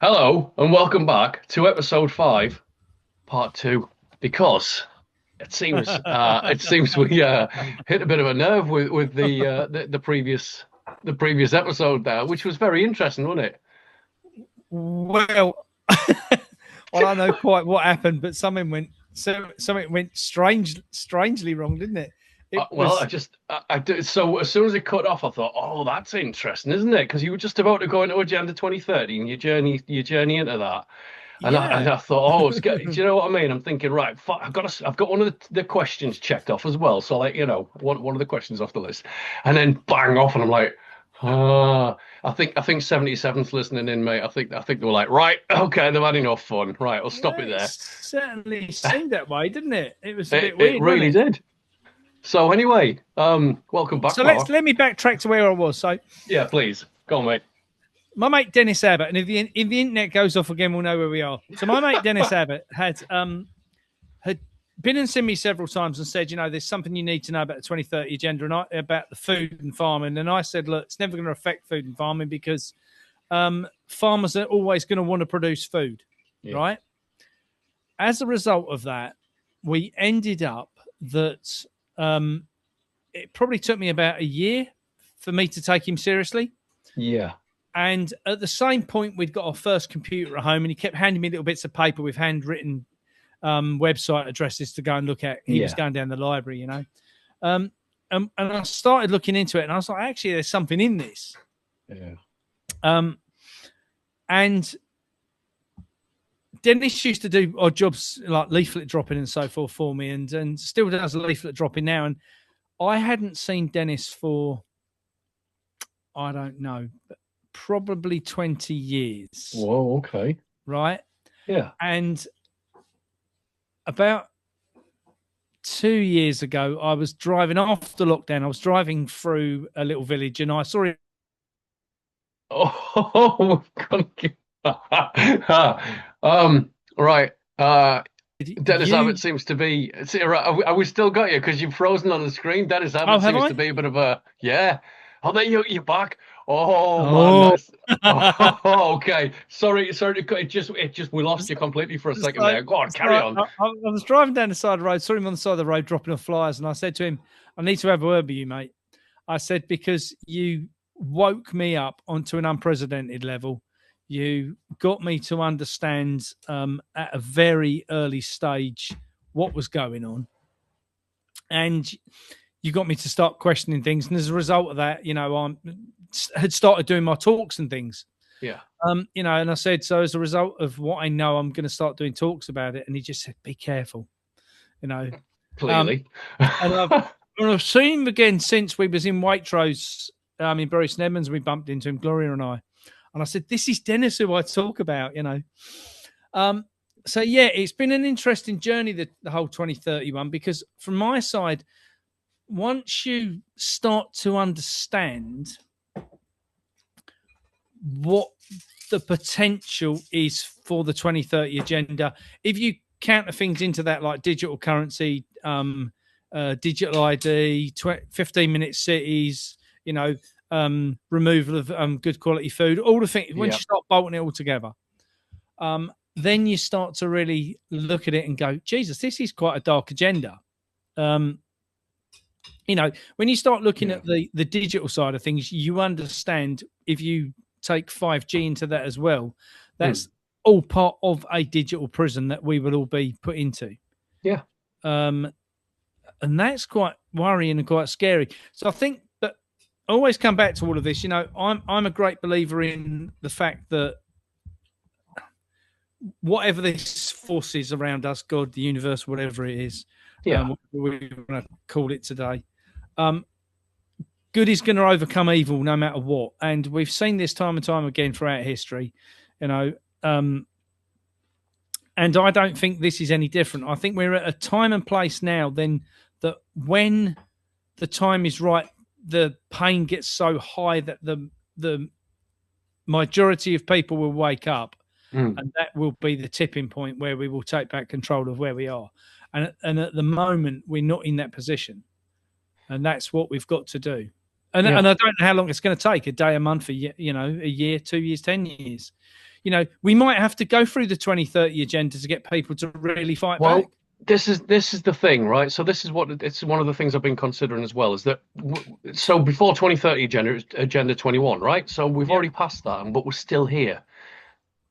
Hello and welcome back to episode 5, part 2. Because it seems we hit a bit of a nerve with the previous episode there, which was very interesting, wasn't it? Well, well, I know quite what happened, but something went strangely wrong, didn't it? It Well, was I did. So as soon as it cut off, I thought, "Oh, that's interesting, isn't it?" Because you were just about to go into Agenda 2030 and your journey into that. And I thought, oh, it's good. Do you know what I mean? I'm thinking, right, I've got one of the questions checked off as well. So, like, one of the questions off the list, and then bang off, and I'm like, I think 77's listening in, mate. I think they were like, right, okay, they've had enough fun. Right, I'll stop yeah, it it there. certainly seemed that way, didn't it? It was a It bit it weird, wasn't really it? did. So anyway, welcome back, So let's Mark. let me backtrack to where I was. So Yeah, please go on, mate. my mate Dennis Abbott, and if the internet goes off again, we'll know where we are. So my mate Dennis Abbott had been and seen me several times and said, there's something you need to know about the 2030 agenda and about the food and farming. And I said, look, it's never going to affect food and farming because farmers are always going to want to produce food, Yeah. right? As a result of that, we ended up that it probably took me about a year for me to take him seriously. Yeah. And at the same point, we'd got our first computer at home, and he kept handing me little bits of paper with handwritten website addresses to go and look at. He was Yeah. going down the library, and I started looking into it, and I was like, actually, there's something in this. Yeah. And Dennis used to do odd jobs like leaflet dropping and so forth for me, and still does leaflet dropping now. And I hadn't seen Dennis for, I don't know, probably 20 years. Whoa. Okay. Right. Yeah. And about 2 years ago, I was driving after lockdown. I was driving through a little village and I saw it. Oh, right. Dennis Abbott You, seems to be. See, right, I we still got you because you've frozen on the screen. Dennis oh, Abbott have seems I? to be a bit of a yeah. Oh, there you're back. Oh man, Oh, that's oh, okay. Sorry to cut. It just we lost you completely for a second so, there. Go on, so carry on. I was driving down the side of the road, saw him on the side of the road dropping off flyers, and I said to him, I need to have a word with you, mate. I said, because you woke me up onto an unprecedented level. You got me to understand at a very early stage what was going on. And you got me to start questioning things. And as a result of that, I had started doing my talks and things. Yeah, And I said, so as a result of what I know, I'm going to start doing talks about it. And he just said, be careful, you know. Um, clearly. and I've seen him again since we was in Waitrose in Bury St Edmunds. We bumped into him, Gloria and I. And I said, this is Dennis who I talk about. So, yeah, it's been an interesting journey, the whole 2031, because from my side, once you start to understand what the potential is for the 2030 agenda, if you counter things into that like digital currency, digital ID, 15-minute cities, removal of good quality food, all the things, once Yeah, you start bolting it all together, then you start to really look at it and go, Jesus, this is quite a dark agenda. When you start looking at the digital side of things, you understand if you take 5G into that as well, that's all part of a digital prison that we will all be put into. yeah, And that's quite worrying and quite scary. So I think that I always come back to all of this. I'm a great believer in the fact that whatever this force is around us, God, the universe, whatever it is, yeah, we want to call it today, good is going to overcome evil no matter what. And we've seen this time and time again throughout history, and I don't think this is any different. I think we're at a time and place now then that when the time is right, the pain gets so high that the majority of people will wake up, and that will be the tipping point where we will take back control of where we are. And at the moment, we're not in that position, and that's what we've got to do. And I don't know how long it's going to take, a day, a month, a year, 2 years, 10 years. we might have to go through the 2030 agenda to get people to really fight back. Well, this is the thing, right? So this is it's one of the things I've been considering as well, is that so before 2030 agenda, it was Agenda 21, right? So we've already passed that, but we're still here,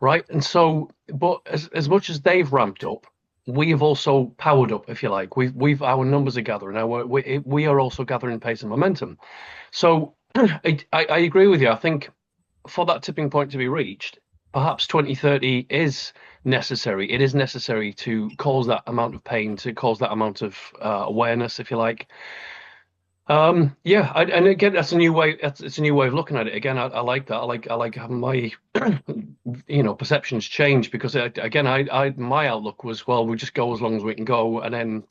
right? And so, but as much as they've ramped up, we have also powered up, if you like. We've our numbers are gathering now. We are also gathering pace and momentum. So I agree with you. I think for that tipping point to be reached, perhaps 2030 is necessary. It is necessary to cause that amount of pain, to cause that amount of awareness, if you like. Yeah, and again, that's a new way. It's a new way of looking at it. Again, I like that. I like having my, perceptions change, because again, my outlook was, well, we just go as long as we can go, and then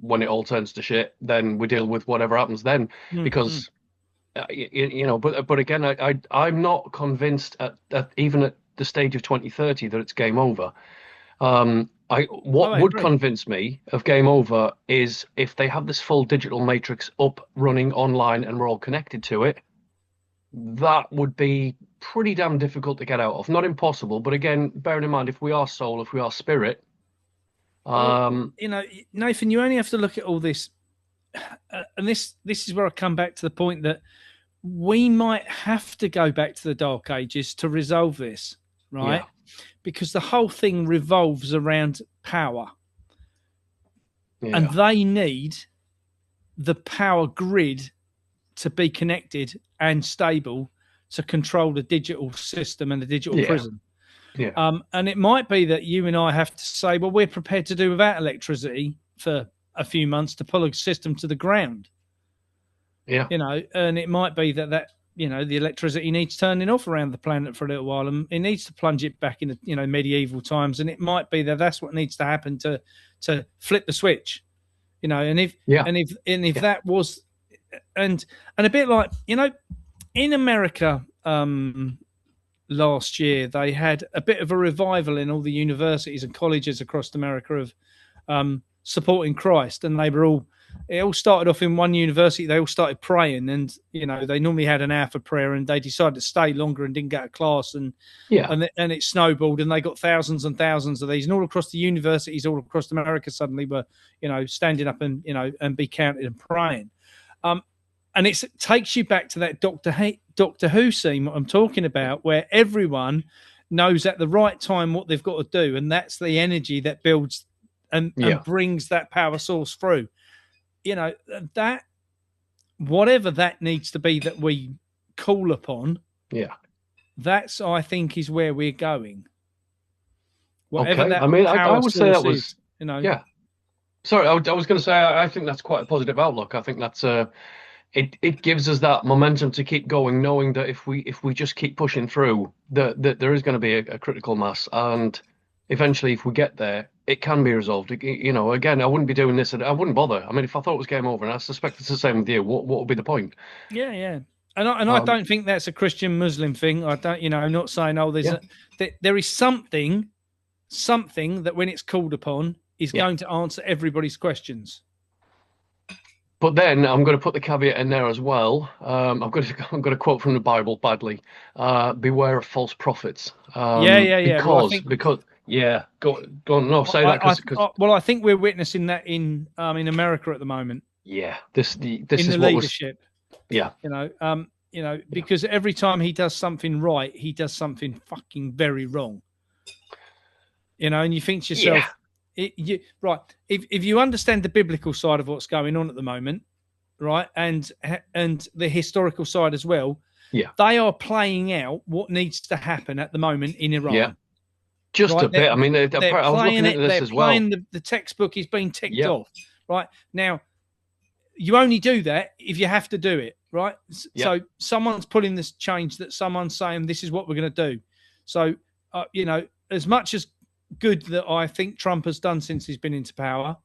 when it all turns to shit, then we deal with whatever happens then, because. But again, I'm not convinced at even at the stage of 2030 that it's game over. What would convince me of game over is if they have this full digital matrix up, running online, and we're all connected to it. That would be pretty damn difficult to get out of. Not impossible, but again, bearing in mind, if we are soul, if we are spirit, Nathan, you only have to look at all this, and this is where I come back to the point that we might have to go back to the Dark Ages to resolve this, right? Yeah. Because the whole thing revolves around power. Yeah. And they need the power grid to be connected and stable to control the digital system and the digital prison. Yeah. And it might be that you and I have to say, well, we're prepared to do without electricity for a few months to pull a system to the ground. Yeah. And it might be that the electricity needs turning off around the planet for a little while, and it needs to plunge it back into, medieval times. And it might be that that's what needs to happen to flip the switch, and if that was, and a bit like, in America, last year, they had a bit of a revival in all the universities and colleges across America of supporting Christ. And it all started off in one university. They all started praying, and they normally had an hour for prayer, and they decided to stay longer and didn't go to class, and it snowballed, and they got thousands and thousands of these, and all across the universities, all across America, suddenly were standing up and and be counted and praying, and it takes you back to that Doctor Who scene what I'm talking about, where everyone knows at the right time what they've got to do, and that's the energy that builds and brings that power source through. That whatever that needs to be that we call upon, that's, I think, is where we're going. Whatever that I would say that was, Sorry, I was going to say I think that's quite a positive outlook. I think that's it gives us that momentum to keep going, knowing that if we just keep pushing through, that there is going to be a critical mass, and eventually, if we get there, it can be resolved. Again, I wouldn't be doing this. I wouldn't bother. I mean, if I thought it was game over, and I suspect it's the same with you, what would be the point? Yeah. And I don't think that's a Christian Muslim thing. I don't, I'm not saying, there is something that when it's called upon is going to answer everybody's questions. But then I'm going to put the caveat in there as well. I'm going to quote from the Bible badly. Beware of false prophets. Because. Yeah, go on. No, say that because. Well, I think we're witnessing that in America at the moment. Yeah, this is the leadership. Yeah, because every time he does something right, he does something fucking very wrong. And you think to yourself, if you understand the biblical side of what's going on at the moment, right, and the historical side as well, they are playing out what needs to happen at the moment in Iran. Yeah. Just a bit. I mean, I was looking into this as well. The textbook is being ticked off. Right now, you only do that if you have to do it. Right. So someone's pulling this change that someone's saying this is what we're going to do. So as much as good that I think Trump has done since he's been into power,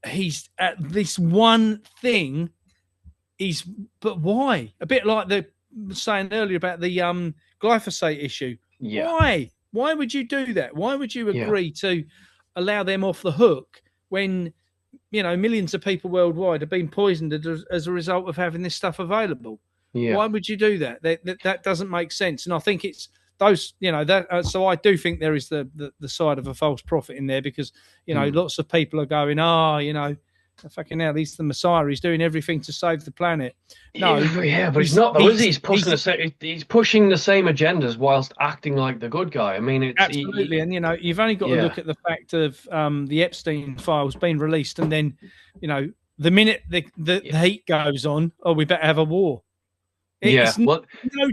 he's at this one thing. But why? A bit like the saying earlier about the glyphosate issue. Yeah. Why would you do that? Why would you agree to allow them off the hook when, millions of people worldwide have been poisoned as a result of having this stuff available? Yeah. Why would you do that? That doesn't make sense. And I think those, that. So I do think there is the side of a false prophet in there, because lots of people are going, fucking hell, he's the Messiah. He's doing everything to save the planet. No, yeah, but he's not though, is he? He's pushing the same agendas whilst acting like the good guy. I mean, it's absolutely, and you've only got to look at the fact of the Epstein files being released, and then the minute the heat goes on, we better have a war. It's no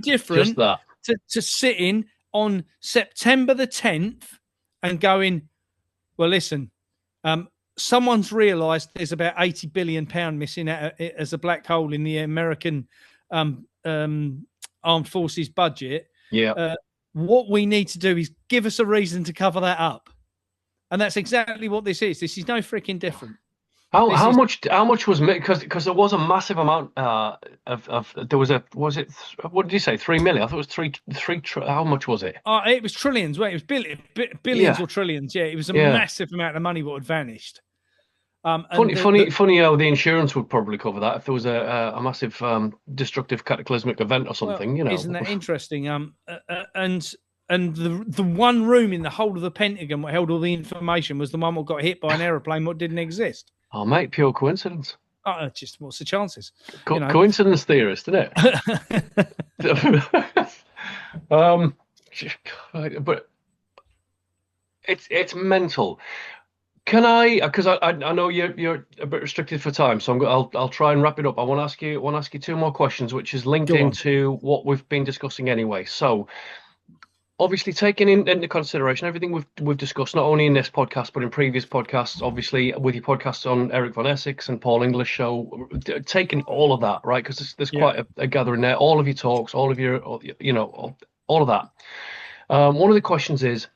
different to sitting on September the 10th and going, well, listen, someone's realised there's about £80 billion missing as a black hole in the American armed forces budget. Yeah. What we need to do is give us a reason to cover that up. And that's exactly what this is. This is no freaking different. How much was, because there was a massive amount was it, what did you say, 3 million? I thought it was three how much was it? It was trillions. It was billions or trillions. Yeah, it was a massive amount of money what had vanished. Funny how the insurance would probably cover that if there was a massive destructive cataclysmic event or something. Isn't that interesting? And the one room in the whole of the Pentagon what held all the information was the one that got hit by an aeroplane what didn't exist. Oh, mate, pure coincidence. Just what's the chances? Coincidence theorist, isn't it? But it's mental. Can I? Because I know you're a bit restricted for time, so I'll try and wrap it up. I want to ask you two more questions, which is linked into what we've been discussing anyway. So, obviously, taking into consideration everything we've discussed, not only in this podcast but in previous podcasts, obviously with your podcasts on Eric Von Essex and Paul English show, taking all of that, right? Because there's quite a gathering there. All of your talks, all of your, all of that. One of the questions is,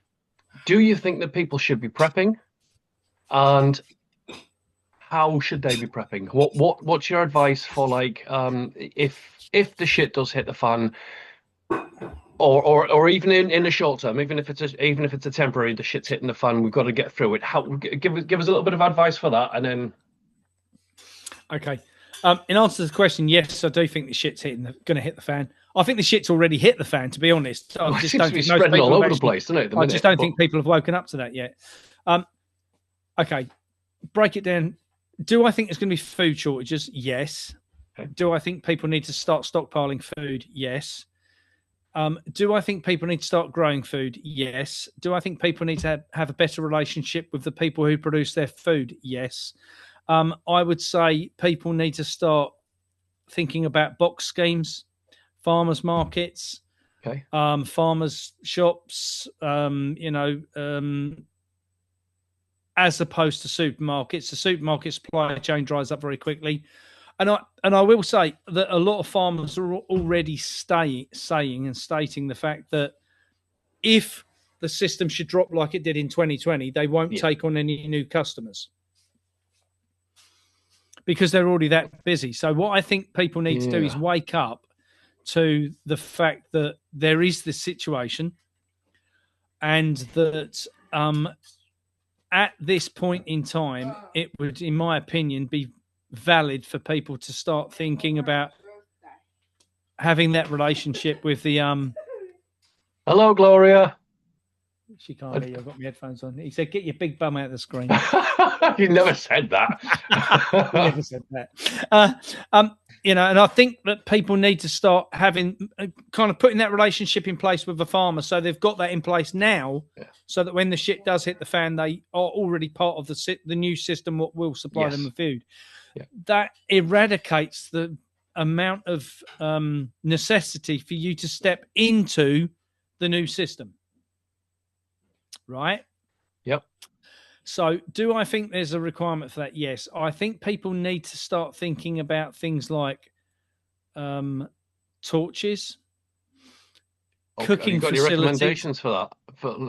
do you think that people should be prepping? And how should they be prepping? What's your advice for, like, if the shit does hit the fan, or even in the short term, even if it's a temporary, the shit's hitting the fan, we've got to get through it. How give us a little bit of advice for that, and then. Okay, in answer to the question, yes, I do think the shit's going to hit the fan. I think the shit's already hit the fan, to be honest. I just don't think spreading all over the place, doesn't it? I just don't think people have woken up to that yet. Okay, break it down. Do I think there's going to be food shortages? Yes. Okay. Do I think people need to start stockpiling food? Yes. Do I think people need to start growing food? Yes. Do I think people need to have a better relationship with the people who produce their food? Yes. I would say people need to start thinking about box schemes, farmers markets, farmers shops, as opposed to supermarkets. The supermarket supply chain dries up very quickly. And I will say that a lot of farmers are already saying and stating the fact that if the system should drop like it did in 2020, they won't take on any new customers because they're already that busy. So what I think people need to do is wake up to the fact that there is this situation, and that at this point in time, it would, in my opinion, be valid for people to start thinking about having that relationship with the Hello, Gloria. She can't hear you. I've got my headphones on. He said, "Get your big bum out of the screen." You never said that. You never said that. And I think that people need to start having kind of putting that relationship in place with the farmer, so they've got that in place now, so that when the shit does hit the fan, they are already part of the new system what will supply them with food. Yeah. That eradicates the amount of necessity for you to step into the new system. Right? Yep. So do I think there's a requirement for that? Yes. I think people need to start thinking about things like torches, cooking got facilities. Any recommendations for that?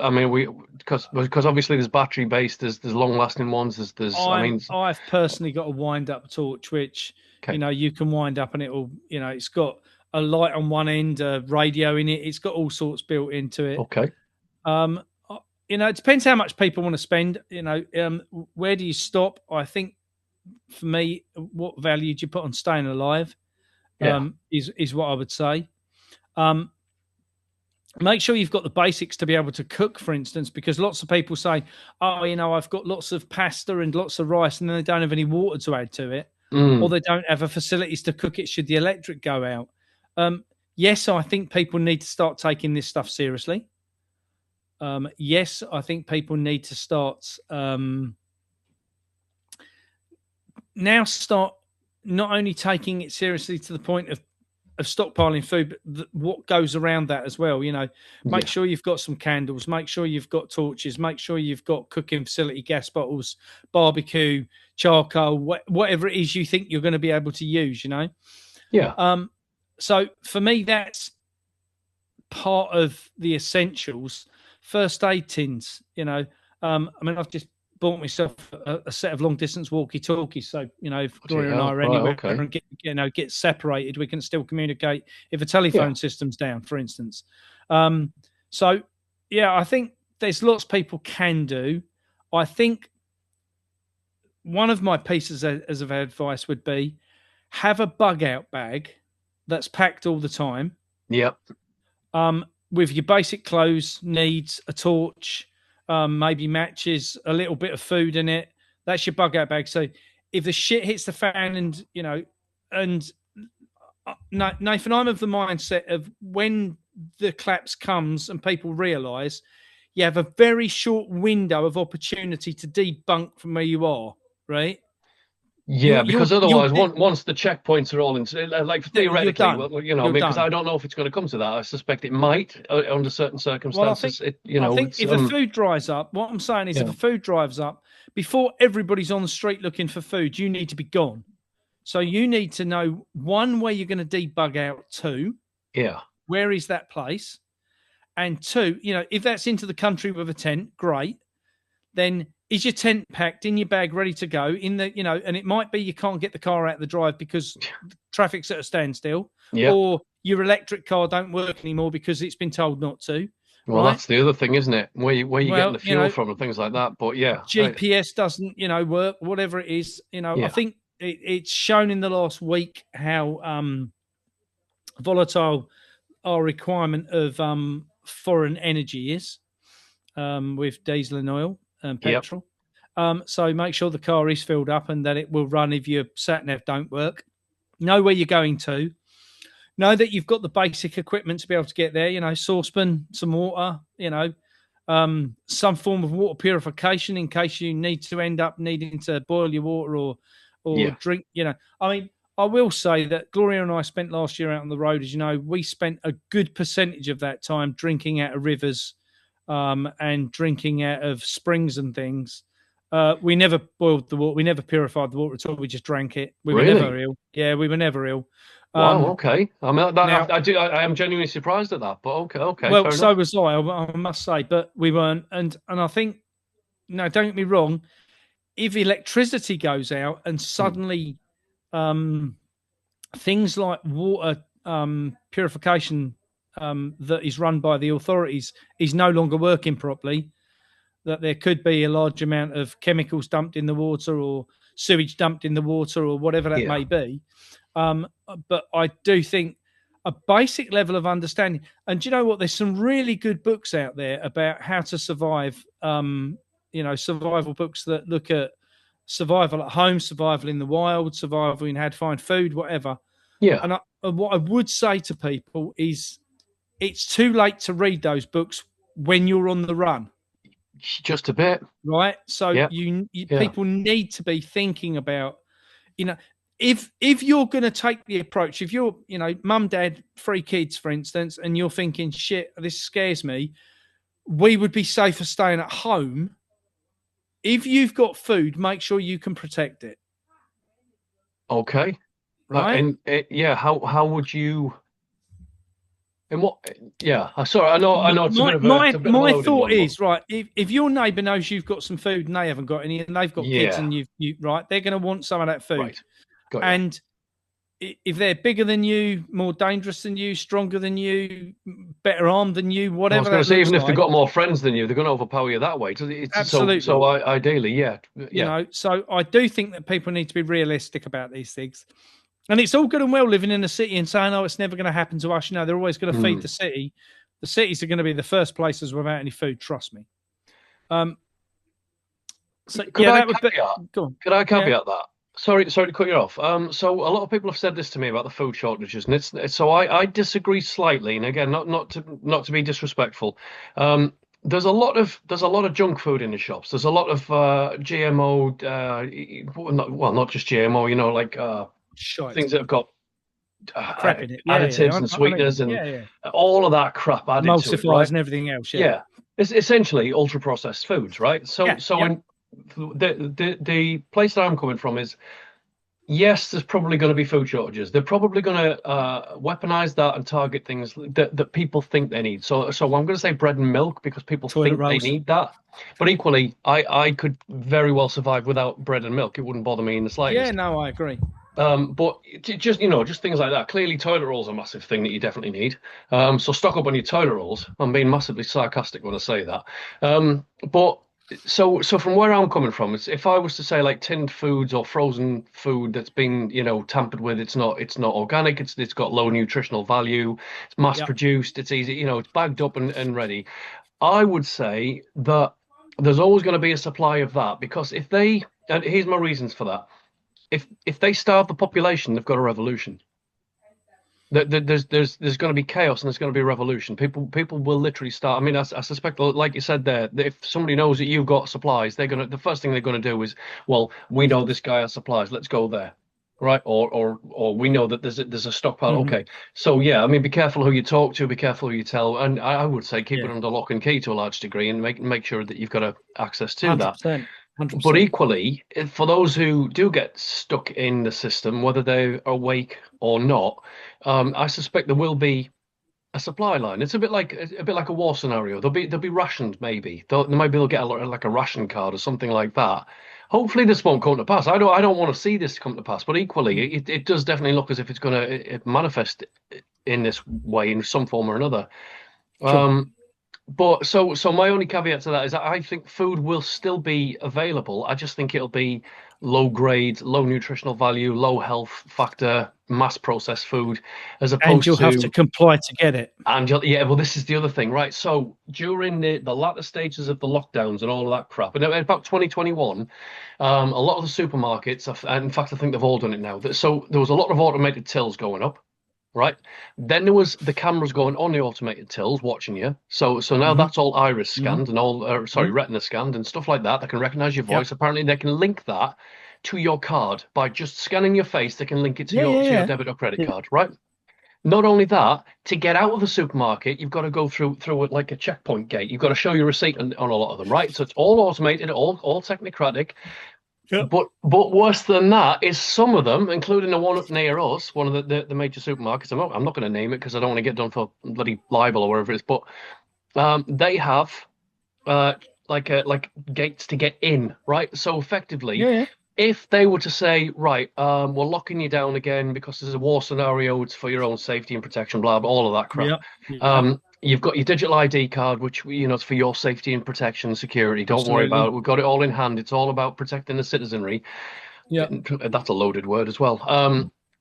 I mean, because obviously there's battery based, there's long lasting ones. I've personally got a wind up torch, which you can wind up and it'll it's got a light on one end, a radio in it. It's got all sorts built into it. Okay. It depends how much people want to spend. Where do you stop? I think for me, what value do you put on staying alive? Is what I would say. Make sure you've got the basics to be able to cook, for instance, because lots of people say, oh, I've got lots of pasta and lots of rice, and then they don't have any water to add to it, or they don't have a facilities to cook it should the electric go out. Yes, I think people need to start taking this stuff seriously. Yes, I think people need to start start not only taking it seriously to the point of stockpiling food, but what goes around that as well. Make sure you've got some candles, make sure you've got torches, make sure you've got cooking facility gas bottles, barbecue, charcoal, whatever it is you think you're going to be able to use. So for me, that's part of the essentials. First aid tins. I've just bought myself a set of long distance walkie talkies. So, if Gloria and I are anywhere and get separated, we can still communicate if a telephone system's down, for instance. I think there's lots people can do. I think one of my pieces as of advice would be have a bug out bag that's packed all the time. Yep. With your basic clothes, needs, a torch, maybe matches, a little bit of food in it. That's your bug out bag. So if the shit hits the fan Nathan, I'm of the mindset of when the collapse comes and people realise you have a very short window of opportunity to debunk from where you are, right? Yeah, because otherwise, once the checkpoints are all in, like theoretically, because I don't know if it's going to come to that. I suspect it might under certain circumstances. Well, I think if the food dries up, what I'm saying is if the food dries up, before everybody's on the street looking for food, you need to be gone. So you need to know, one, where you're going to debug out. Two, where is that place? And two, if that's into the country with a tent, great. Then is your tent packed in your bag, ready to go? And it might be you can't get the car out of the drive because traffic's at a standstill, or your electric car don't work anymore because it's been told not to. Well, that's the other thing, isn't it? Where you getting the fuel from and things like that. But GPS doesn't, work. Whatever it is, I think it's shown in the last week how volatile our requirement of foreign energy is with diesel and oil. Petrol. So make sure the car is filled up and that it will run if your sat nav don't work. Know where you're going to. Know that you've got the basic equipment to be able to get there. Saucepan, some water. Some form of water purification in case you need to end up needing to boil your water or drink. I will say that Gloria and I spent last year out on the road. As you know, we spent a good percentage of that time drinking out of rivers. And drinking out of springs and things. We never boiled the water. We never purified the water at all. We just drank it. We were never ill. Yeah, we were never ill. Wow. Okay. I mean, I am genuinely surprised at that. But okay. Well, so was I must say. But we weren't. And I think, don't get me wrong. If electricity goes out and suddenly things like water purification that is run by the authorities is no longer working properly, that there could be a large amount of chemicals dumped in the water or sewage dumped in the water or whatever that may be. But I do think a basic level of understanding, and do you know what? There's some really good books out there about how to survive, survival books that look at survival at home, survival in the wild, survival in how to find food, whatever. Yeah. And what I would say to people is, it's too late to read those books when you're on the run. Just a bit. Right? So people need to be thinking about, if you're going to take the approach, if you're, mum, dad, 3 kids, for instance, and you're thinking, shit, this scares me, we would be safer staying at home. If you've got food, make sure you can protect it. Okay. Right? How would you... And what? Yeah, sorry. I know. It's my thought is right. If your neighbour knows you've got some food and they haven't got any, and they've got kids, and you right, they're going to want some of that food. Right. Got you. And if they're bigger than you, more dangerous than you, stronger than you, better armed than you, whatever. I was going to say, even if they've got more friends than you, they're going to overpower you that way. Absolutely. So ideally, So I do think that people need to be realistic about these things. And it's all good and well living in a city and saying, "Oh, it's never going to happen to us." They're always going to feed the city. The cities are going to be the first places without any food. Trust me. So Could yeah, I that would be. caveat? Go on. Could I Yeah, caveat that? Sorry to cut you off. So a lot of people have said this to me about the food shortages, and it's so I disagree slightly. And again, not to be disrespectful. There's a lot of junk food in the shops. There's a lot of GMO, not just GMO. You know, like shite. things that have got Crap in it. Yeah, additives yeah. and I mean, sweeteners and yeah, yeah. all of that crap added to it, Emulsifiers right? and everything else. Yeah. Yeah, it's essentially ultra processed foods, right? So Yeah. so Yeah. when the place that I'm coming from is yes, there's probably going to be food shortages. They're probably going to weaponize that and target things that people think they need. So I'm going to say bread and milk because people Toilet think they rolls. need that. But equally, I could very well survive without bread and milk. It wouldn't bother me in the Yeah. slightest. No, I agree. But just just things like that. Clearly, toilet rolls are a massive thing that you definitely need. So stock up on your toilet rolls. I'm being massively sarcastic when I say that. But so from where I'm coming from, is if I was to say like tinned foods or frozen food that's been tampered with, it's not organic. It's got low nutritional value. It's mass Yep. produced. It's easy. It's bagged up and ready. I would say that there's always going to be a supply of that because if they and here's my reasons for that if they starve the population, they've got a revolution. There's going to be chaos and there's going to be a revolution. People will literally start. I mean, I suspect, like you said there, that if somebody knows that you've got supplies, the first thing they're going to do is, well, we know this guy has supplies. Let's go there, right? Or we know that there's a stockpile. Mm-hmm. Okay, so yeah, I mean, be careful who you talk to, be careful who you tell, and I would say keep Yeah. it under lock and key to a large degree and make sure that you've got access to that. 100%. 100%. But equally, for those who do get stuck in the system, whether they're awake or not, I suspect there will be a supply line. It's a bit like a war scenario. They'll be rationed maybe. Maybe they'll get like a ration card or something like that. Hopefully this won't come to pass. I don't want to see this come to pass. But equally, it does definitely look as if it's going to manifest in this way in some form or another. Sure. But so my only caveat to that is that I think food will still be available. I just think it'll be low grade, low nutritional value, low health factor, mass processed food, as And opposed you'll have to comply to get it. And yeah, well, this is the other thing, right? So during the latter stages of the lockdowns and all of that crap, and about 2021, a lot of the supermarkets, in fact, I think they've all done it now. So there was a lot of automated tills going up. Right. Then there was the cameras going on the automated tills watching you. So now that's all iris scanned and all, retina scanned and stuff like that. They can recognize your voice. Yep. Apparently, they can link that to your card by just scanning your face. They can link it to your debit or credit card. Right. Not only that, to get out of the supermarket, you've got to go through like a checkpoint gate. You've got to show your receipt on a lot of them. Right. So it's all automated, all technocratic. Yep. But worse than that is some of them, including the one up near us, one of the major supermarkets. I'm not going to name it because I don't want to get done for bloody libel or whatever it is. But they have like gates to get in, right? So effectively, if they were to say, right, we're locking you down again because there's a war scenario, it's for your own safety and protection, blah, blah, all of that crap. Yep. You've got your digital ID card, which it's for your safety and protection and security. Don't worry about it. We've got it all in hand. It's all about protecting the citizenry. Yeah, that's a loaded word as well.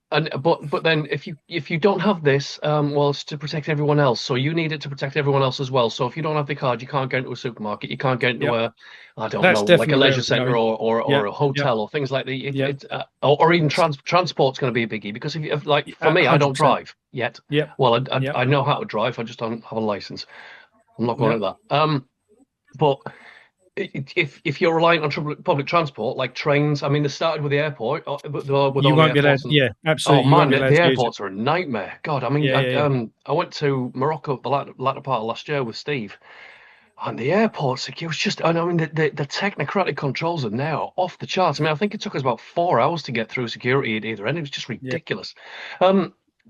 But then if you don't have this, well, it's to protect everyone else. So you need it to protect everyone else as well. So if you don't have the card, you can't get into a supermarket. You can't get into like a leisure center or a hotel or things like that. Or even transport's going to be a biggie because if like for me, 100%. I don't drive yet. Yeah. Well, I know how to drive. I just don't have a license. I'm not going at that. But if you're reliant on public transport like trains, I mean, they started with the airport, with you won't be able to. Yeah, absolutely. Oh man, the airports are a nightmare. God, I mean, I went to Morocco the latter part of last year with Steve, and the airports, it was just, I mean, the technocratic controls are now off the charts. I mean, I think it took us about 4 hours to get through security at either end. It was just ridiculous.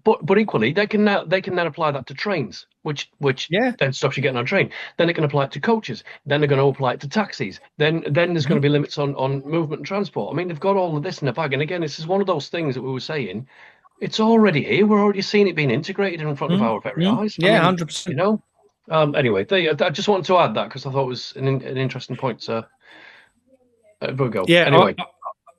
But equally, they can then apply that to trains, which then stops you getting on a train. Then they can apply it to coaches. Then they're going to apply it to taxis. Then there's going to be limits on movement and transport. I mean, they've got all of this in the bag. And again, this is one of those things that we were saying. It's already here. We're already seeing it being integrated in front of our very eyes. Yeah, 100%. Anyway, I just wanted to add that because I thought it was an interesting point. So we'll go. Yeah. Anyway,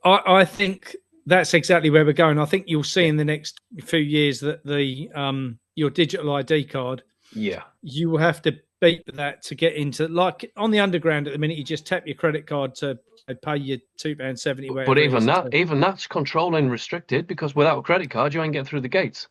I think that's exactly where we're going. I think you'll see in the next few years that the your digital ID card Yeah. You will have to beat that to get into, like on the underground at the minute, you just tap your credit card to pay your £2.70, But whatever it even is. that, even that's controlled and restricted, because without a credit card, you ain't getting through the gates.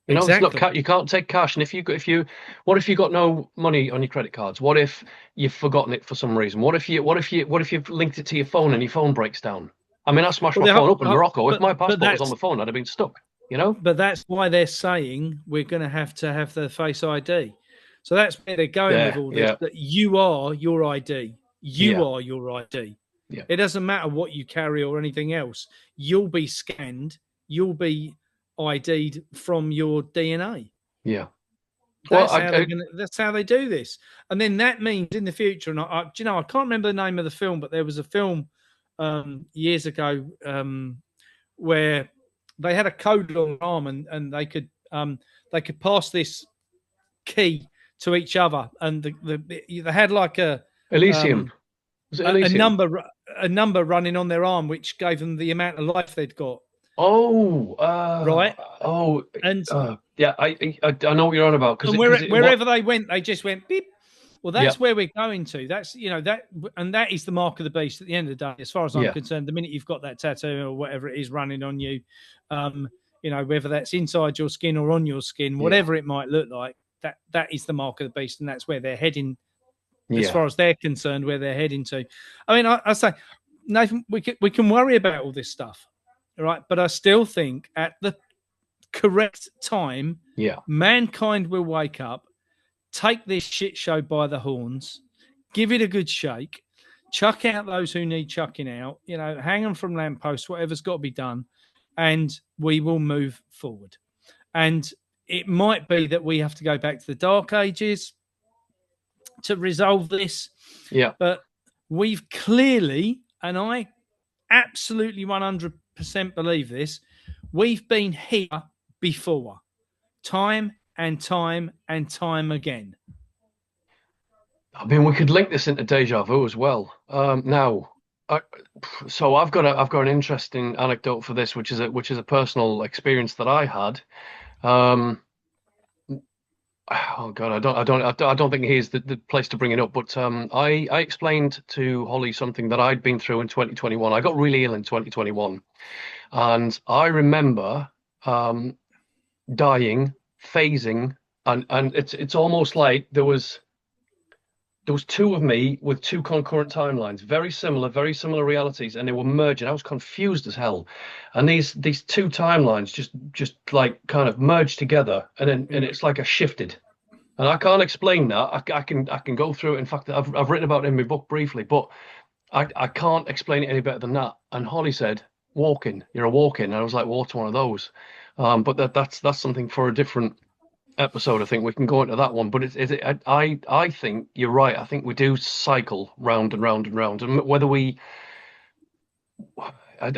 You know, it's not Exactly. you can't take cash. And what if you got no money on your credit cards? What if you've forgotten it for some reason? What if you've linked it to your phone and your phone breaks down? I mean, I smashed my phone up in Morocco. If my passport was on the phone, I'd have been stuck. You know? But that's why they're saying we're going to have the Face ID. So that's where they're going with all this. Yeah. That you are your ID. You Yeah. are your ID. Yeah. It doesn't matter what you carry or anything else. You'll be scanned. You'll be ID'd from your DNA. Yeah. That's that's how they do this. And then that means in the future, and I can't remember the name of the film, but there was a film years ago where they had a code on their arm, and they could pass this key to each other, and they had like Elysium. Was it Elysium? a number running on their arm, which gave them the amount of life they'd got. Right. And yeah, I know what you're on about, because wherever they went, they just went beep. Well, that's where we're going to. That's that is the mark of the beast at the end of the day, as far as I'm concerned. The minute you've got that tattoo or whatever it is running on you, whether that's inside your skin or on your skin, whatever it might look like, that is the mark of the beast, and that's where they're heading. As far as they're concerned, where they're heading to. I mean, I say, Nathan, we can worry about all this stuff, right? But I still think at the correct time, mankind will wake up, take this shit show by the horns, give it a good shake, chuck out those who need chucking out, hang them from lampposts, whatever's got to be done, and we will move forward. And it might be that we have to go back to the Dark Ages to resolve this. Yeah. But we've clearly, and I absolutely 100% believe this, we've been here before, time and time and time again. I mean, we could link this into deja vu as well. So I've got an interesting anecdote for this, which is a personal experience that I had. Oh God, I don't think here's the place to bring it up. But I explained to Holly something that I'd been through in 2021. I got really ill in 2021, and I remember dying, phasing, and it's almost like there was two of me with two concurrent timelines, very similar realities, and they were merging. I was confused as hell, and these two timelines just like kind of merged together, and it's like a shifted, and I can't explain that. I can go through it. In fact, I've written about it in my book briefly, but I can't explain it any better than that. And Holly said, "Walking, you're a walking," and I was like, "Well, what's one of those?" But that's something for a different episode. I think we can go into that one, but I think you're right. I think we do cycle round and round and round, and whether I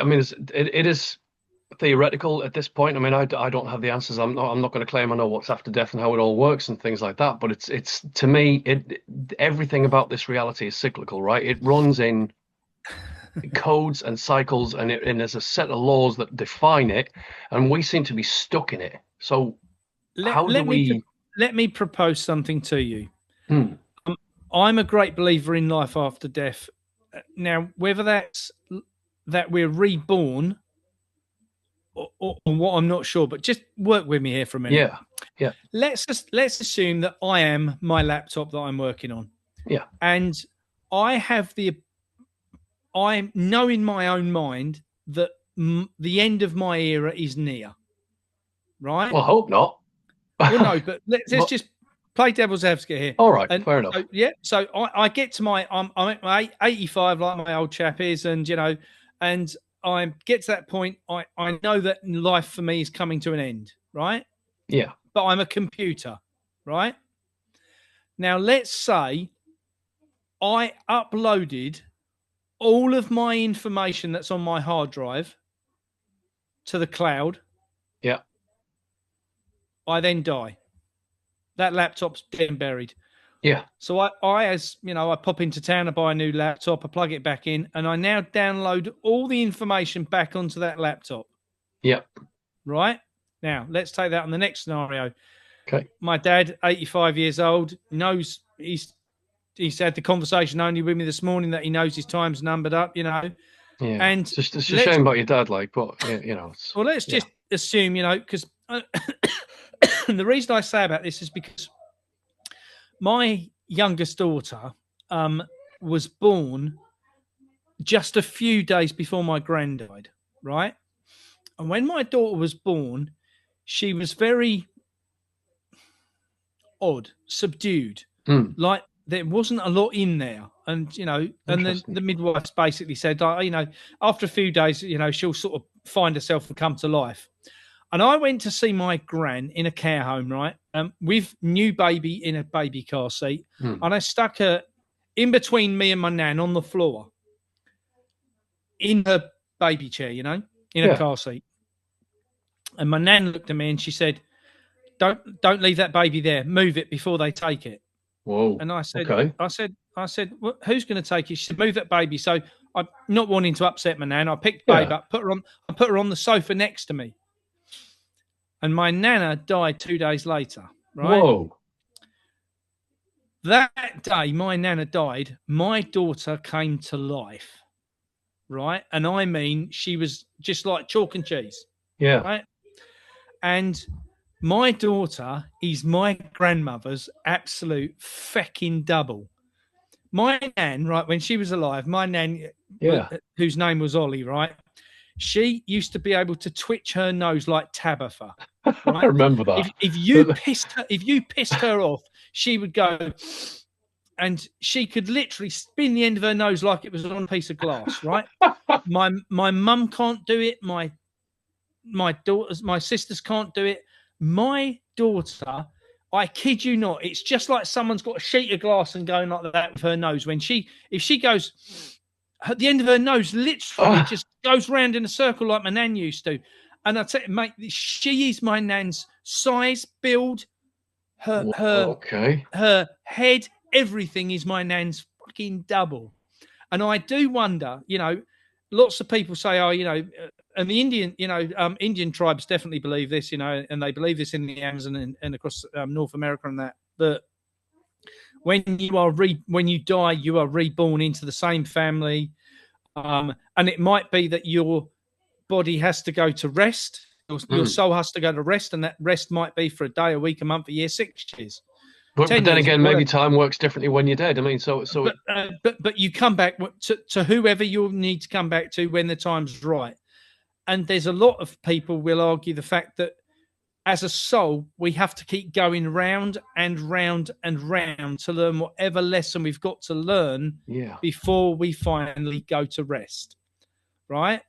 mean, it is theoretical at this point. I mean, I don't have the answers. I'm not going to claim I know what's after death and how it all works and things like that. But it's to me, everything about this reality is cyclical, right? It runs in codes and cycles, and there's a set of laws that define it, and we seem to be stuck in it. So let me propose something to you. I'm a great believer in life after death. Now, whether that's that we're reborn or what, I'm not sure, but just work with me here for a minute. Yeah. Let's assume that I am my laptop that I'm working on. Yeah. And I know in my own mind that the end of my era is near. Right? Well, I hope not. Well, no, but let's just play devil's advocate here. All right, fair enough. So I get to I'm at my 85, like my old chap is, and and I get to that point. I know that life for me is coming to an end, right? Yeah. But I'm a computer, right? Now let's say I uploaded all of my information that's on my hard drive to the cloud. Yeah. I then die. That laptop's dead and buried. Yeah. So I pop into town, I buy a new laptop, I plug it back in, and I now download all the information back onto that laptop. Yeah. Right? Now, let's take that on the next scenario. Okay. My dad, 85 years old, knows he's had the conversation only with me this morning that he knows his time's numbered up, you know. Yeah. And It's a let's shame about your dad, like, but you know, it's well, let's yeah. just assume, you know, because the reason I say about this is because my youngest daughter was born just a few days before my gran died, right? And when my daughter was born, she was very odd, subdued, Hmm. like there wasn't a lot in there. And, you know, and then Interesting. the midwives basically said, you know, after a few days, you know, she'll sort of find herself and come to life. And I went to see my gran in a care home, right? With new baby in a baby car seat. Hmm. And I stuck her in between me and my nan on the floor in her baby chair, you know, in a Yeah. car seat. And my nan looked at me and she said, don't leave that baby there. Move it before they take it. Whoa. And Okay. I said, well, who's going to take it? She said, move that baby. So I'm not wanting to upset my nan. I picked the baby Yeah. up, I put her on the sofa next to me. And my nana died 2 days later, right? Whoa. That day my nana died, my daughter came to life, right? And I mean, she was just like chalk and cheese, Yeah. right? And my daughter is my grandmother's absolute fecking double. My nan, right, when she was alive, my nan, Yeah. whose name was Ollie, right? She used to be able to twitch her nose like Tabitha, I right? remember that. If you pissed her off, she would go, and she could literally spin the end of her nose like it was on a piece of glass, right? My mum can't do it. My daughters, my sisters can't do it. My daughter, I kid you not, it's just like someone's got a sheet of glass and going like that with her nose. If she goes, at the end of her nose literally just goes round in a circle like my nan used to. And I tell you, mate, she is my nan's size, build, Okay. her head, everything is my nan's fucking double. And I do wonder, you know, lots of people say, oh, you know, and the Indian, you know, Indian tribes definitely believe this, you know, and they believe this in the Amazon and across North America and that. But when you die, you are reborn into the same family, and it might be that your body has to go to rest, your soul has to go to rest, and that rest might be for a day, a week, a month, a year, 6 years. But 10 then years, again, maybe whatever. time works differently when you're dead. I mean, But you come back to whoever you'll need to come back to when the time's right. And there's a lot of people will argue the fact that as a soul, we have to keep going round and round and round to learn whatever lesson we've got to learn before we finally go to rest. Right?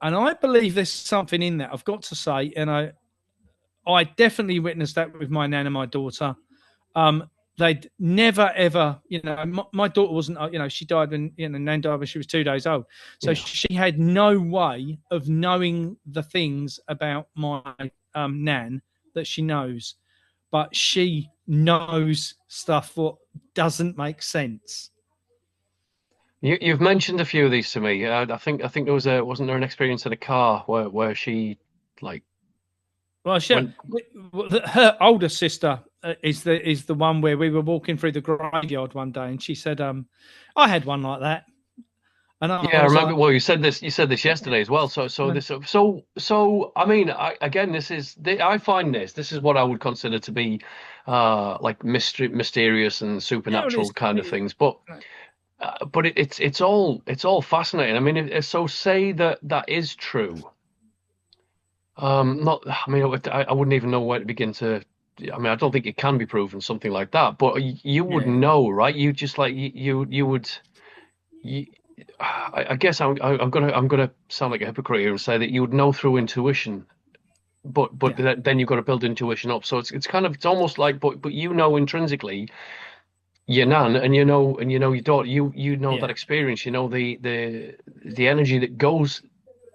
And I believe there's something in that, I've got to say. And I definitely witnessed that with my nan and my daughter. They'd never, ever, you know, my daughter wasn't, you know, she died when, you know, nan died when she was 2 days old. So she had no way of knowing the things about my nan that she knows. But she knows stuff what doesn't make sense. You've mentioned a few of these to me. I think there wasn't there an experience in a car where she like well, went. her older sister is the one where we were walking through the graveyard one day, and she said, "I had one like that." And I I was remember. like, Well, you said this yesterday as well. So I mean, I find this is what I would consider to be like mysterious and "Yeah, well, supernatural kind of things. But it's all fascinating. I mean, so say that is true. Not. I mean, I wouldn't even know where to begin to. I mean, I don't think it can be proven something like that. But you would know, right? You just like you would. You, I guess I'm gonna sound like a hypocrite here and say that you would know through intuition, but then you've got to build intuition up. So it's almost like but you know intrinsically your nan and you know your daughter, you know that experience, you know the energy that goes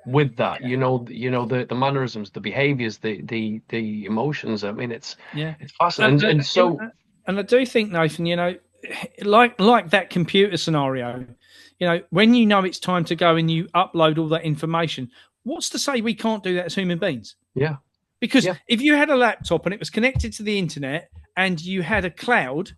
with that, you know the mannerisms, the behaviors, the emotions. I mean it's fascinating, and so and I do think, Nathan, you know, like that computer scenario, you know, when you know it's time to go and you upload all that information, what's to say we can't do that as human beings? yeah. Because if you had a laptop and it was connected to the internet and you had a cloud,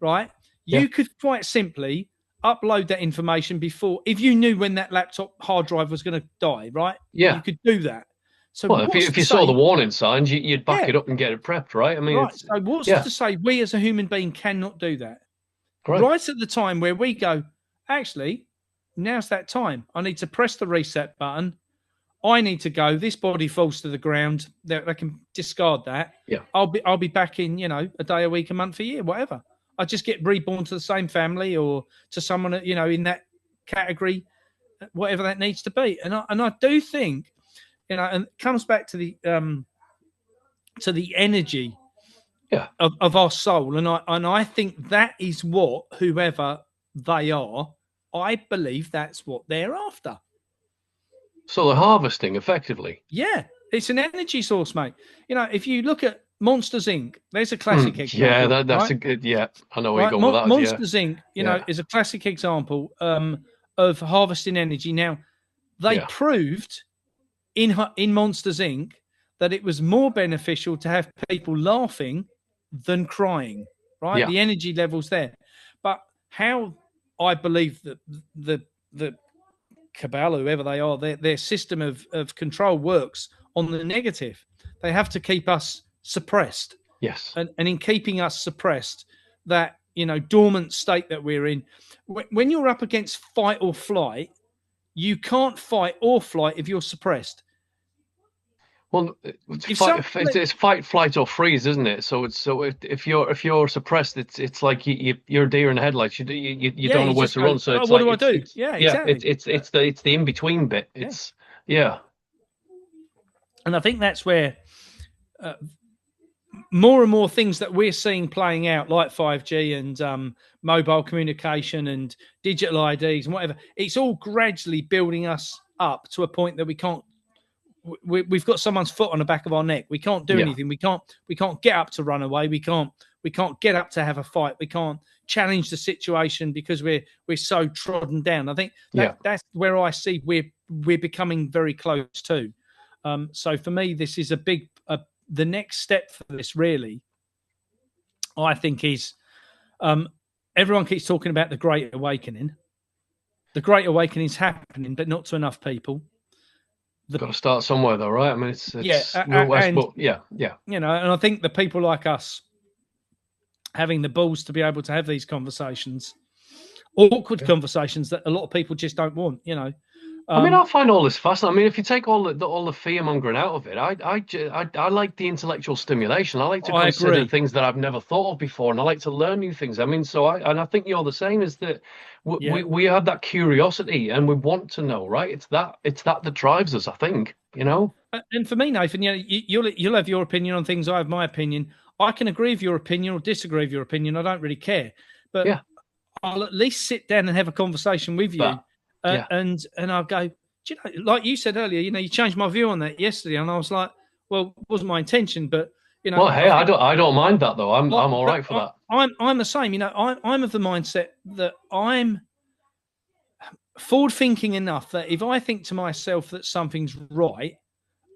right, you could quite simply upload that information before, if you knew when that laptop hard drive was going to die, right? Yeah. You could do that. So Well, if you saw the warning signs, you'd back it up and get it prepped, right? I mean, right. So what's to say we as a human being cannot do that? Right. Right at the time where we go, actually, now's that time. I need to press the reset button. I need to go. This body falls to the ground. They can discard that. Yeah. I'll be back in, a day, a week, a month, a year, whatever. I just get reborn to the same family or to someone, in that category, whatever that needs to be. And I do think, and it comes back to the energy of our soul. And I think that is what, whoever they are, I believe that's what they're after. So they're harvesting effectively. Yeah, it's an energy source, mate. If you look at Monsters Inc., there's a classic example. Yeah, that's right? a good. Yeah, I know where you're going with that. Monsters Inc. Is a classic example of harvesting energy. Now, they proved in Monsters Inc. that it was more beneficial to have people laughing than crying. Right, the energy levels there. But how I believe that the cabal, whoever they are, their system of control works on the negative. They have to keep us suppressed. Yes. And in keeping us suppressed, that, dormant state that we're in, when you're up against fight or flight, you can't fight or flight if you're suppressed. Well, it's fight, flight, or freeze, isn't it? So if you're suppressed, it's like you're a deer in the headlights. You don't know where to run. So it's what do I do? Exactly. It's the in between bit. It's And I think that's where more and more things that we're seeing playing out, like 5G and mobile communication and digital IDs and whatever, it's all gradually building us up to a point that we can't. We've got someone's foot on the back of our neck. We can't do anything. We can't get up to run away. We can't get up to have a fight. We can't challenge the situation because we're so trodden down. I think that's where I see we're becoming very close to. So for me, this is the next step for this, really, I think, is everyone keeps talking about the Great Awakening. The Great Awakening is happening, but not to enough people. Got to start somewhere, though, right? I mean, it's and I think the people like us having the balls to be able to have these conversations, awkward conversations that a lot of people just don't want, I mean, I find all this fascinating. I mean, if you take all the fear mongering out of it, I like the intellectual stimulation. I like to consider things that I've never thought of before, and I like to learn new things. I mean, I think you're the same. Is that we have that curiosity and we want to know, right? It's that drives us, I think. And for me, Nathan, you'll have your opinion on things. I have my opinion. I can agree with your opinion or disagree with your opinion. I don't really care, but I'll at least sit down and have a conversation with you. And I'll go, like you said earlier, you changed my view on that yesterday, and I was like, well, it wasn't my intention, but Well, hey, I don't mind that though. I'm all right for that. I'm the same. I'm of the mindset that I'm forward thinking enough that if I think to myself that something's right,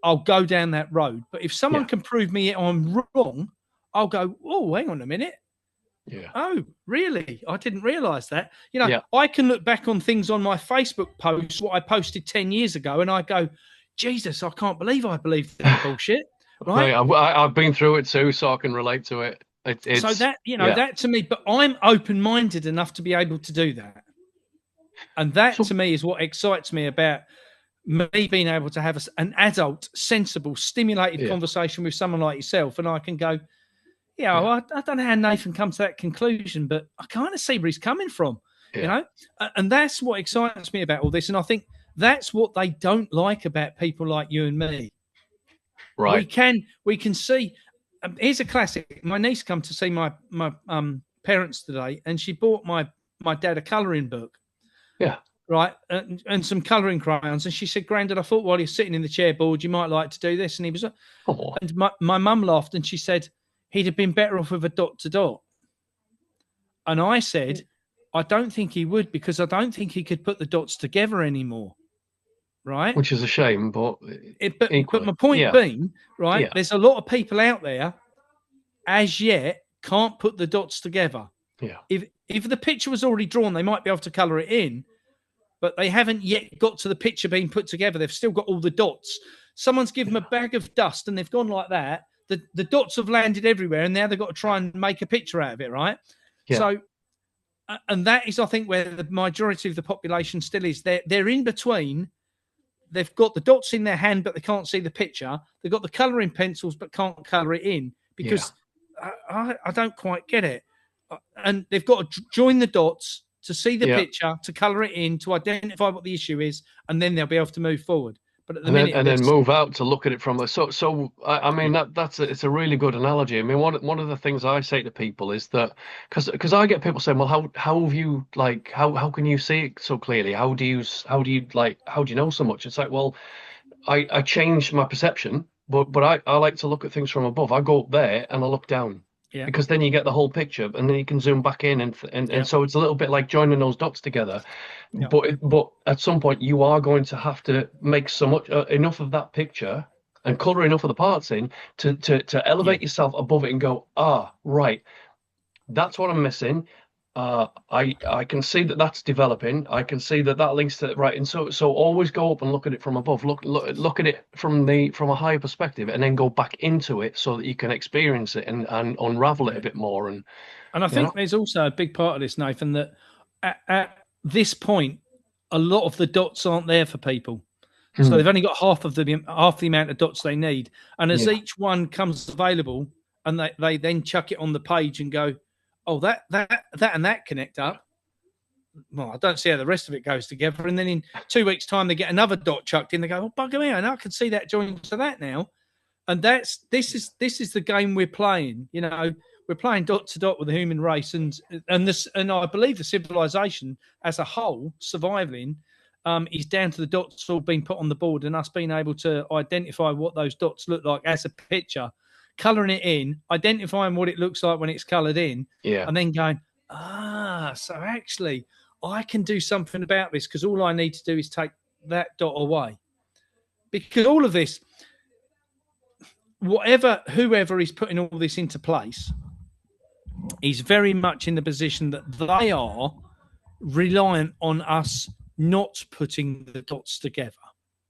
I'll go down that road. But if someone can prove me I'm wrong, I'll go, oh, hang on a minute. Yeah. Oh, really? I didn't realize that. I can look back on things on my Facebook post, what I posted 10 years ago, and I go, Jesus, I can't believe I believed that bullshit. Right? I've been through it too, so I can relate to it. So that, that to me, but I'm open-minded enough to be able to do that. And that to me is what excites me about me being able to have an adult, sensible, stimulated conversation with someone like yourself. And I can go, I don't know how Nathan comes to that conclusion, but I kind of see where he's coming from, and that's what excites me about all this. And I think that's what they don't like about people like you and me. Right. We can see. Here's a classic. My niece come to see my parents today, and she bought my dad a colouring book. Yeah. Right. And some colouring crayons. And she said, Grandad, I thought while you're sitting in the chair board, you might like to do this. And he was, and my mum laughed, and she said, he'd have been better off with a dot to dot. And I said, I don't think he would, because I don't think he could put the dots together anymore. right? Which is a shame, but but equally, my point yeah, being, right, yeah, there's a lot of people out there as yet can't put the dots together. yeah, If the picture was already drawn, they might be able to colour it in, but they haven't yet got to the picture being put together. They've still got all the dots. Someone's given them a bag of dust and they've gone like that. The dots have landed everywhere, and now they've got to try and make a picture out of it, right? yeah, So, and that is, I think, where the majority of the population still is. They're in between. They've got the dots in their hand, but they can't see the picture. They've got the colouring pencils, but can't colour it in yeah, because I don't quite get it. And they've got to join the dots to see the yeah. picture, to colour it in, to identify what the issue is, and then they'll be able to move forward. But at the minute, And then move out to look at it from a I mean it's a really good analogy. I mean one of the things I say to people is that because I get people saying, well, how have you like how can you see it so clearly? How do you how do you know so much? It's like, well, I change my perception, but I like to look at things from above. I go up there and I look down yeah, because then you get the whole picture, and then you can zoom back in, and so it's a little bit like joining those dots together. yeah, But at some point you are going to have to make so much enough of that picture and color enough of the parts in to yeah, elevate yourself above it and go, ah, right, that's what I'm missing. I can see that that's developing. I can see that that links to right, and so always go up and look at it from above. Look at it from a higher perspective, and then go back into it so that you can experience it and unravel it a bit more. And And I you know, think there's also a big part of this, Nathan, that at this point, a lot of the dots aren't there for people. So Hmm, they've only got half the amount of dots they need. And as yeah, each one comes available, and they then chuck it on the page and go, oh, that and that connect up. Well, I don't see how the rest of it goes together. And then in 2 weeks' time, they get another dot chucked in. They go, oh, bugger me, and I can see that joined to that now. And this is the game we're playing. You know, we're playing dot to dot with the human race, and I believe the civilization as a whole surviving is down to the dots all being put on the board and us being able to identify what those dots look like as a picture, colouring it in, identifying what it looks like when it's coloured in, yeah, and then going, so actually I can do something about this because all I need to do is take that dot away. Because all of this, whoever is putting all this into place is very much in the position that they are reliant on us not putting the dots together.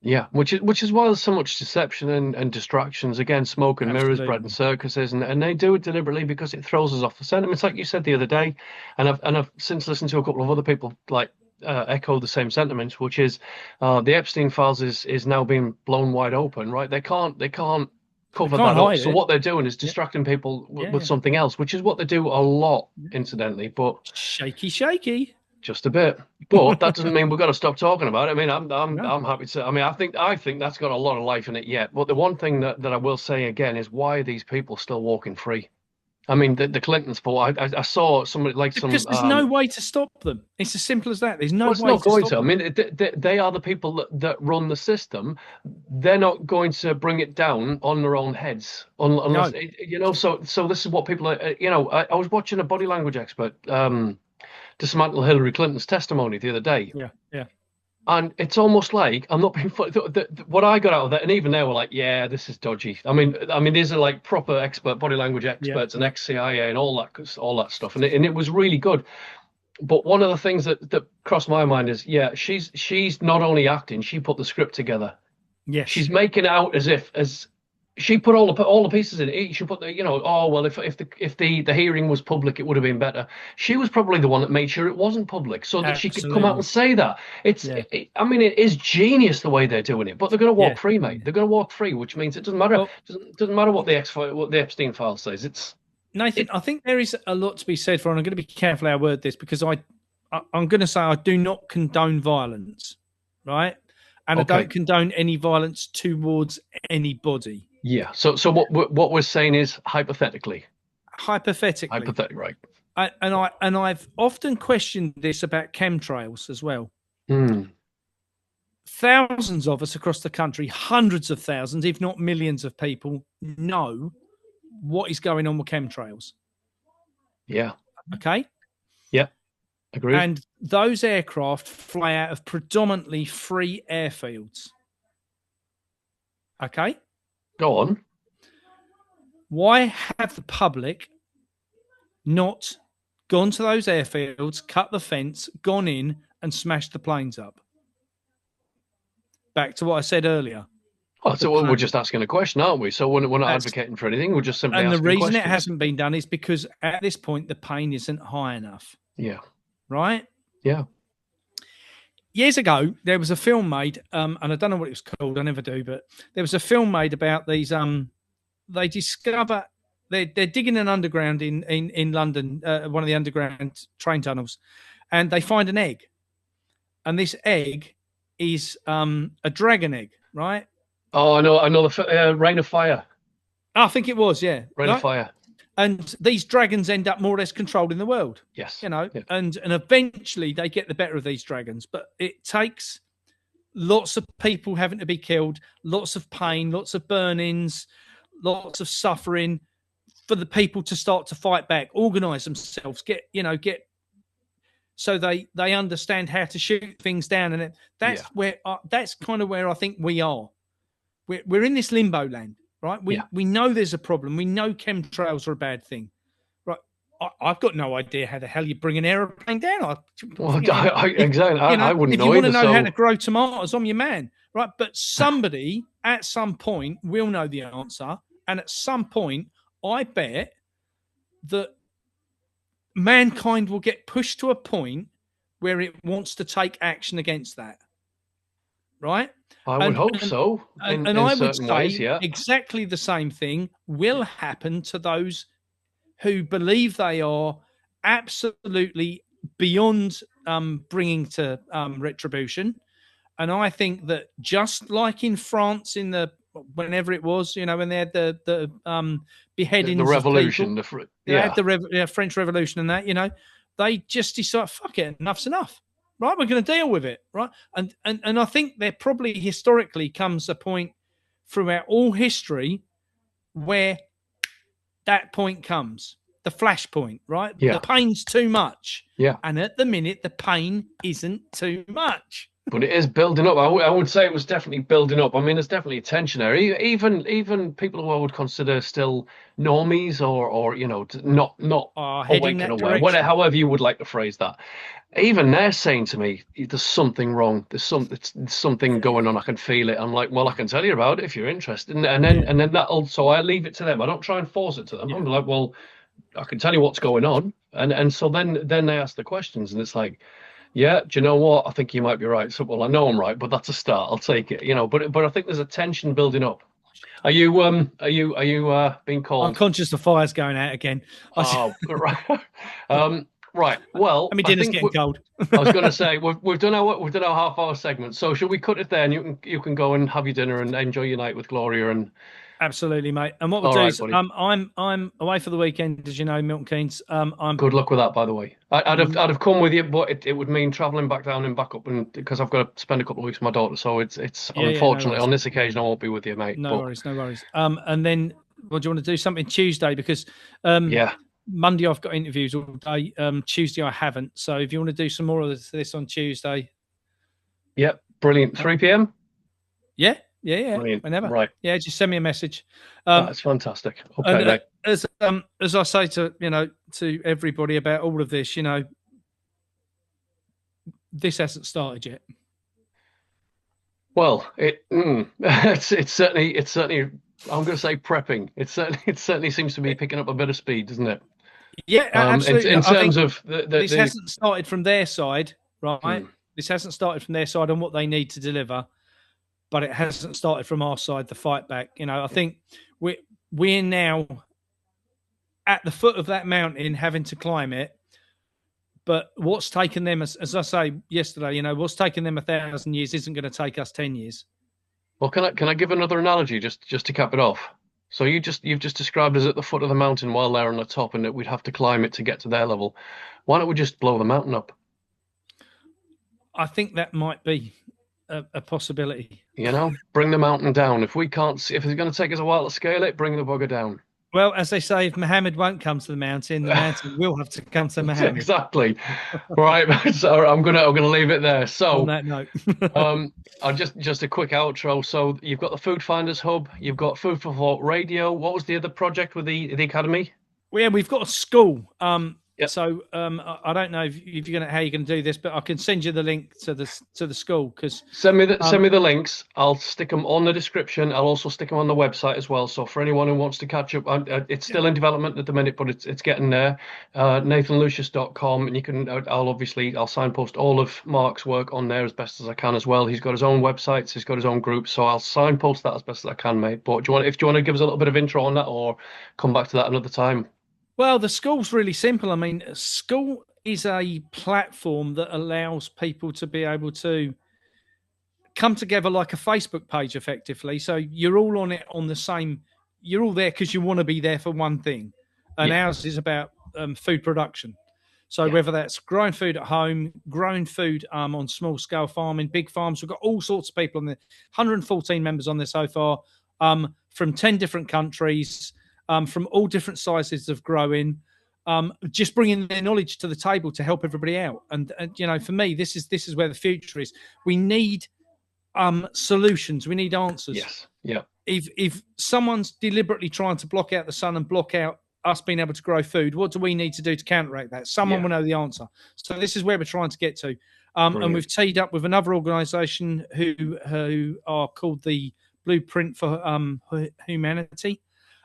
yeah. Which is why there's so much deception and distractions. Again, smoke and mirrors, bread and Absolutely. circuses, and they do it deliberately because it throws us off the scent. I mean, it's like you said the other day, and I've since listened to a couple of other people like echo the same sentiments, which is the Epstein files is now being blown wide open. Right? They can't They cover can't that up. hide So it. what they're doing is Yeah, distracting people yeah, with yeah. something else, which is what they do a lot, incidentally. But Shaky. just a bit. But that doesn't mean we've got to stop talking about it. I mean, No. I'm happy to. I mean, I think that's got a lot of life in it yet. But the one thing that I will say again is why are these people still walking free? I mean, the Clintons for I saw somebody like Because some there's no way to stop them. It's as simple as that. There's no well, it's way not to going stop to. I them. mean, they are the people that run the system. They're not going to bring it down on their own heads, unless No. So this is what people are. I was watching a body language expert dismantle Hillary Clinton's testimony the other day. Yeah, yeah, And it's almost like I'm not being funny. What I got out of that, and even they were like, "Yeah, this is dodgy." I mean, these are like proper expert body language yeah, experts and yeah. ex-CIA and all that stuff, and it was really good. But one of the things that crossed my mind is, yeah, she's not only acting, she put the script together. Yes. She's making it out as she put all the pieces in it. She put oh well, if the hearing was public, it would have been better. She was probably the one that made sure it wasn't public, so that she could come out and Absolutely. say that. Yeah. I mean, it is genius the way they're doing it, but they're going to Yeah. walk free, mate. They're going to walk free, which means it doesn't matter. Well, Doesn't matter what the Epstein file says. Nathan, It I think there is a lot to be said for, and I'm going to be careful how I word this because I'm going to say I do not condone violence, right? And I okay. don't condone any violence towards anybody. Yeah. So what we're saying is hypothetically, Hypothetically, right? I've often questioned this about chemtrails as well. Hmm. Thousands of us across the country, hundreds of thousands, if not millions of people, know what is going on with chemtrails. Yeah. Okay. Yeah. Agreed. And those aircraft fly out of predominantly free airfields. Okay? Go on. Why have the public not gone to those airfields, cut the fence, gone in and smashed the planes up? Back to what I said earlier. Oh, so we're just asking a question, aren't we? So we're not advocating for anything. We're just simply and the asking reason questions. it hasn't been done is because at this point the pain isn't high enough. Yeah. Right? Yeah. Years ago, there was a film made, and I don't know what it was called. I never do, but there was a film made about these. They discover they're digging an underground in London, one of the underground train tunnels, and they find an egg, and this egg is a dragon egg, right? Oh, I know the Rain of Fire. I think it was, yeah. Rain of Fire. And these dragons end up more or less controlling the world. Yes. You know, and eventually they get the better of these dragons. But it takes lots of people having to be killed, lots of pain, lots of burn-ins, lots of suffering for the people to start to fight back, organize themselves, get so they understand how to shoot things down. And that's that's kind of where I think we are. We're in this limbo land. Right, we know there's a problem. We know chemtrails are a bad thing. Right, I've got no idea how the hell you bring an aeroplane down. Exactly. I wouldn't know. If you want to know how to grow tomatoes, I'm your man. Right, but somebody at some point will know the answer, and at some point, I bet that mankind will get pushed to a point where it wants to take action against that. Right. I would hope so. And I would say exactly the same thing will happen to those who believe they are absolutely beyond bringing to retribution. And I think that just like in France in the whenever it was, when they had the beheadings, the revolution, they had the French Revolution and that, they just decide, fuck it, enough's enough. Right, we're going to deal with it, right? And I think there probably historically comes a point throughout all history where that point comes, the flash point, right? Yeah. The pain's too much. Yeah. And at the minute, the pain isn't too much. But it is building up. I would say it was definitely building up. I mean, it's definitely tension there. Even people who I would consider still normies or not awake and aware, whatever, however you would like to phrase that. Even they're saying to me, "There's something wrong. There's something going on. I can feel it." I'm like, "Well, I can tell you about it if you're interested." And then that'll. So I leave it to them. I don't try and force it to them. I'm like, "Well, I can tell you what's going on." And so then they ask the questions, and it's like, "Yeah, do you know what? I think you might be right." So, well, I know I'm right, but that's a start. I'll take it. But I think there's a tension building up. Are you being called? I'm conscious the fire's going out again. Oh, right. Right. Well, I mean, dinner's getting cold. I was going to say we've done our half-hour segment. So should we cut it there, and you can go and have your dinner and enjoy your night with Gloria and. Absolutely, mate. And what we'll do is, I'm away for the weekend, as you know, Milton Keynes. Good luck with that, by the way. I'd have come with you, but it would mean travelling back down and back up, and because I've got to spend a couple of weeks with my daughter. So it's unfortunately on this occasion I won't be with you, mate. No worries. And then, do you want to do something Tuesday? Because Monday I've got interviews all day. Tuesday I haven't. So if you want to do some more of this on Tuesday. Yep, brilliant. 3 p.m. Yeah. Brilliant. Whenever. Right. Yeah, just send me a message. That's fantastic. Okay. As I say to everybody about all of this, this hasn't started yet. Well, it's certainly. I'm going to say prepping. It certainly seems to be picking up a bit of speed, doesn't it? Yeah, absolutely. In terms of this hasn't started from their side, right? This hasn't started from their side on what they need to deliver, but it hasn't started from our side, the fight back. I think we're now at the foot of that mountain, having to climb it. But what's taken them, as I say yesterday, what's taken them 1,000 years isn't going to take us 10 years. Well, can I give another analogy just to cap it off? So you've just described us at the foot of the mountain while they're on the top, and that we'd have to climb it to get to their level. Why don't we just blow the mountain up? I think that might be a possibility. Bring the mountain down. If it's going to take us a while to scale it, bring the bugger down. Well, as they say, if Muhammad won't come to the mountain will have to come to Muhammad. Exactly. Right. So I'm gonna leave it there. On So that note. I'll just a quick outro. So you've got the Food Finders Hub, you've got Food for Thought Radio. What was the other project with the Academy? Well, yeah, we've got a school. Yep. So I don't know if you're gonna how you're gonna do this, but I can send you the link to the school because Send me the links. I'll stick them on the description. I'll also stick them on the website as well. So for anyone who wants to catch up, it's still in development at the minute, but it's getting there. NathanLucius.com, and you can. I'll signpost all of Mark's work on there as best as I can as well. He's got his own websites. He's got his own group, so I'll signpost that as best as I can, mate. But do you want to give us a little bit of intro on that, or come back to that another time? Well, the school's really simple. I mean, school is a platform that allows people to be able to come together like a Facebook page, effectively. So you're all on it on the same. You're all there because you want to be there for one thing, and ours is about food production. So whether that's growing food at home, growing food on small scale farming, big farms, we've got all sorts of people on there. 114 members on there so far, from 10 different countries. From all different sizes of growing, just bringing their knowledge to the table to help everybody out. And for me, this is where the future is. We need solutions. We need answers. Yes. Yeah. If someone's deliberately trying to block out the sun and block out us being able to grow food, what do we need to do to counteract that? Someone will know the answer. So this is where we're trying to get to. And we've teed up with another organisation who are called the Blueprint for Humanity.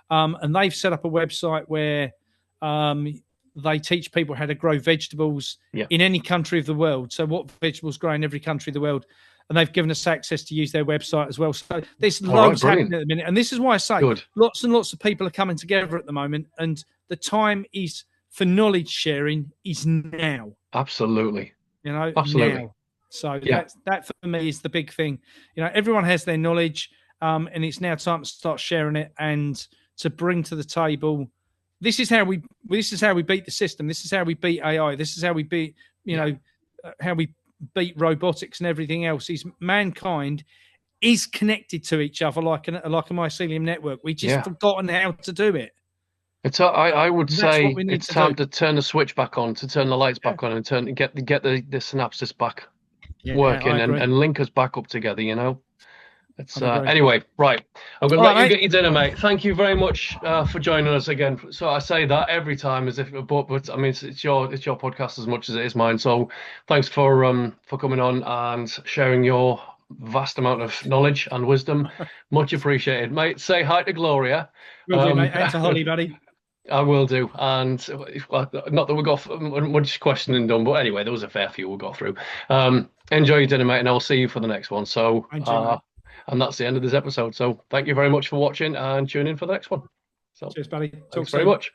And they've set up a website where they teach people how to grow vegetables in any country of the world. So what vegetables grow in every country of the world. And they've given us access to use their website as well. So there's loads happening at the minute. And this is why I say lots and lots of people are coming together at the moment. And the time is for knowledge sharing is now. Absolutely. Absolutely. Now. So that for me is the big thing. Everyone has their knowledge, and it's now time to start sharing it and to bring to the table. This is how we beat the system. This is how we beat AI. This is how we beat how we beat robotics and everything else. Is mankind is connected to each other like a mycelium network. We just forgotten how to do it. I would say it's time to turn the switch back on, to turn the lights back on, and get the synapses back working and link us back up together. It's anyway, right. I'm going to let you get your dinner, mate. Thank you very much for joining us again. So I say that every time as if, but I mean, it's your podcast as much as it is mine. So thanks for coming on and sharing your vast amount of knowledge and wisdom. Much appreciated, mate. Say hi to Gloria. Will do, mate. And to Holly, buddy. I will do. And not that we got much questioning done, but anyway, there was a fair few we got through. Enjoy your dinner, mate, and I'll see you for the next one. So. And that's the end of this episode. So thank you very much for watching and tune in for the next one. So cheers, buddy. Thanks very much.